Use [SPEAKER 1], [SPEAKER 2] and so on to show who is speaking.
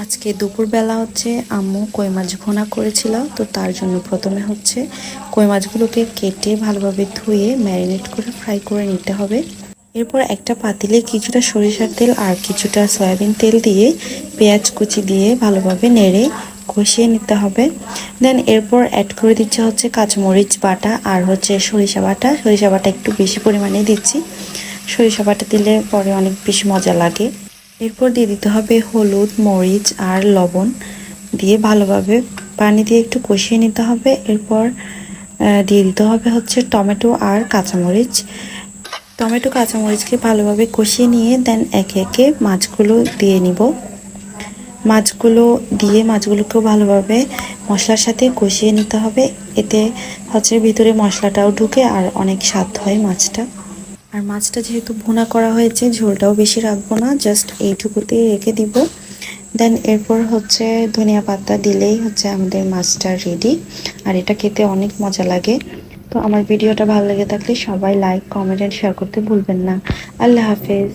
[SPEAKER 1] আজকে দুপুরবেলা আম্মু কই মাছ ভুনা করেছিল। তো তার জন্য প্রথমে কই মাছগুলোকে কেটে ভালোভাবে ধুয়ে ম্যারিনেট করে ফ্রাই করে নিতে হবে। এরপর একটা পাতিলে কিছুটা সরিষার তেল আর কিছুটা সয়াবিন তেল দিয়ে পেঁয়াজ কুচি দিয়ে ভালোভাবে নেড়ে কষিয়ে নিতে হবে। দেন এরপর অ্যাড করে দিচ্ছে কাঁচামরিচ বাটা আর সরিষা বাটা একটু বেশি পরিমাণে দিচ্ছি। সরিষা বাটা দিলে পরে অনেক বেশি মজা লাগে। এরপর দিয়ে দিতে হবে হলুদ, মরিচ আর লবণ দিয়ে ভালোভাবে পানি দিয়ে একটু কষিয়ে নিতে হবে। এরপর দিয়ে দিতে হবে টমেটো আর কাঁচামরিচ। টমেটো কাঁচামরিচকে ভালোভাবে কষিয়ে নিয়ে দেন একে একে মাছগুলো দিয়ে নিব। মাছগুলোকেও ভালোভাবে মশলার সাথে কষিয়ে নিতে হবে। এতে ভিতরে মশলাটাও ঢুকে আর অনেক স্বাদ হয় মাছটা। আর মাছটা যেহেতু ভুনা করা হয়েছে, ঝোলটাও বেশি রাখবো না, জাস্ট এইটুকুতেই রেখে দিব। দেন এরপর ধনিয়া পাতা দিলেই আমাদের মাছটা রেডি। আর এটা খেতে অনেক মজা লাগে। তো আমার ভিডিওটা ভালো লেগে থাকলে সবাই লাইক, কমেন্ট এন্ড শেয়ার করতে ভুলবেন না। আল্লাহ হাফেজ।